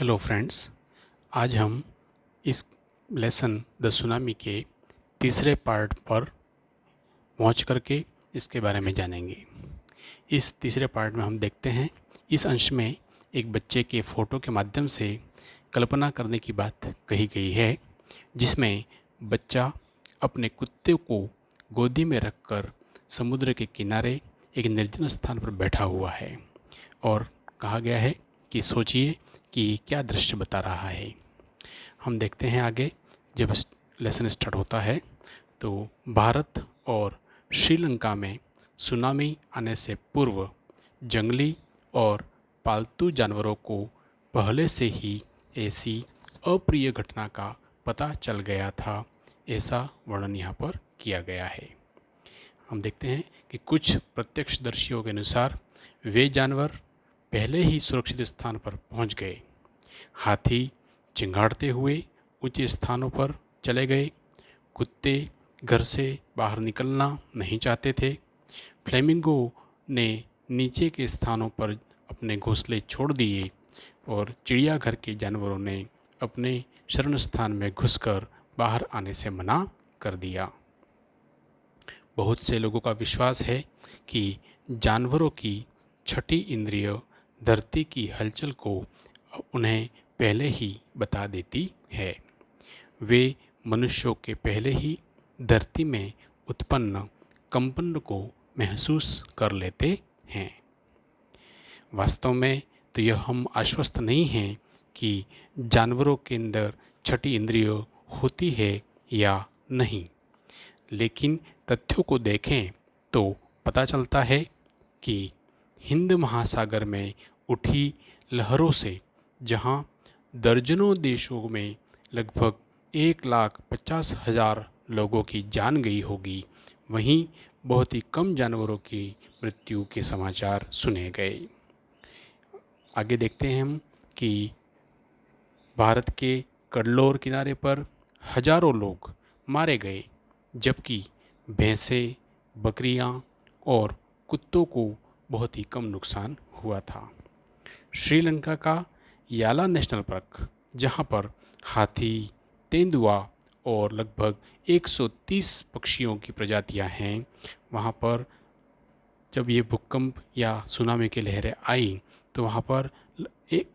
Hello friends, आज हम इस लेसन द सुनामी के तीसरे पार्ट पर पहुंच करके इसके बारे में जानेंगे। इस तीसरे पार्ट में हम देखते हैं, इस अंश में एक बच्चे के फ़ोटो के माध्यम से कल्पना करने की बात कही गई है, जिसमें बच्चा अपने कुत्ते को गोदी में रखकर समुद्र के किनारे एक निर्जन स्थान पर बैठा हुआ है और कहा गया है कि सोचिए कि क्या दृश्य बता रहा है। हम देखते हैं आगे, जब लेसन स्टार्ट होता है तो भारत और श्रीलंका में सुनामी आने से पूर्व जंगली और पालतू जानवरों को पहले से ही ऐसी अप्रिय घटना का पता चल गया था, ऐसा वर्णन यहाँ पर किया गया है। हम देखते हैं कि कुछ प्रत्यक्षदर्शियों के अनुसार वे जानवर पहले ही सुरक्षित स्थान पर पहुंच गए। हाथी चिंगाड़ते हुए ऊंचे स्थानों पर चले गए। कुत्ते घर से बाहर निकलना नहीं चाहते थे। फ्लेमिंगो ने नीचे के स्थानों पर अपने घोंसले छोड़ दिए और चिड़ियाघर के जानवरों ने अपने शरण स्थान में घुसकर बाहर आने से मना कर दिया। बहुत से लोगों का विश्वास है कि जानवरों की छठी इंद्रिय धरती की हलचल को उन्हें पहले ही बता देती है। वे मनुष्यों के पहले ही धरती में उत्पन्न कंपन को महसूस कर लेते हैं। वास्तव में तो यह हम आश्वस्त नहीं हैं कि जानवरों के अंदर छठी इंद्रिय होती है या नहीं, लेकिन तथ्यों को देखें तो पता चलता है कि हिंद महासागर में उठी लहरों से जहां दर्जनों देशों में लगभग 1,50,000 लोगों की जान गई होगी, वहीं बहुत ही कम जानवरों की मृत्यु के समाचार सुने गए। आगे देखते हैं हम कि भारत के कड़लोर किनारे पर हजारों लोग मारे गए, जबकि भैंसें, बकरियां और कुत्तों को बहुत ही कम नुकसान हुआ था। श्रीलंका का याला नेशनल पार्क, जहां पर हाथी, तेंदुआ और लगभग 130 पक्षियों की प्रजातियां हैं, वहां पर जब ये भूकंप या सुनामी की लहरें आई तो वहाँ पर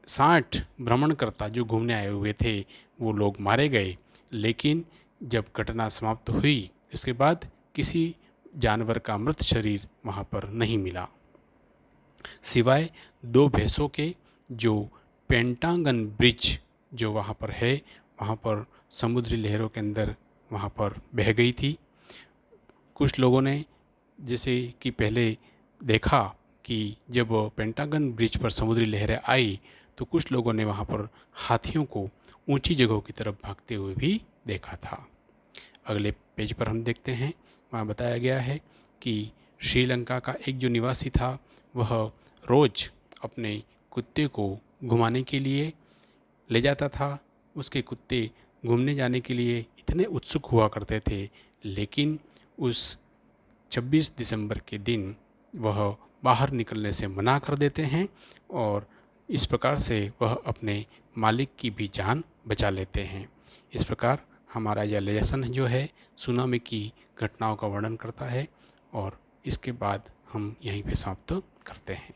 60 भ्रमणकर्ता जो घूमने आए हुए थे वो लोग मारे गए। लेकिन जब घटना समाप्त हुई उसके बाद किसी जानवर का मृत शरीर वहाँ पर नहीं मिला, सिवाय 2 भैंसों के जो पेंटांगन ब्रिज जो वहाँ पर है, वहाँ पर समुद्री लहरों के अंदर वहाँ पर बह गई थी। कुछ लोगों ने जैसे कि पहले देखा कि जब पेंटागन ब्रिज पर समुद्री लहरें आई तो कुछ लोगों ने वहाँ पर हाथियों को ऊंची जगहों की तरफ भागते हुए भी देखा था। अगले पेज पर हम देखते हैं, वहाँ बताया गया है कि श्रीलंका का एक जो निवासी था वह रोज़ अपने कुत्ते को घुमाने के लिए ले जाता था। उसके कुत्ते घूमने जाने के लिए इतने उत्सुक हुआ करते थे, लेकिन उस 26 दिसंबर के दिन वह बाहर निकलने से मना कर देते हैं और इस प्रकार से वह अपने मालिक की भी जान बचा लेते हैं। इस प्रकार हमारा यह लेसन जो है सुनामी की घटनाओं का वर्णन करता है और इसके बाद हम यहीं पे समाप्त करते हैं।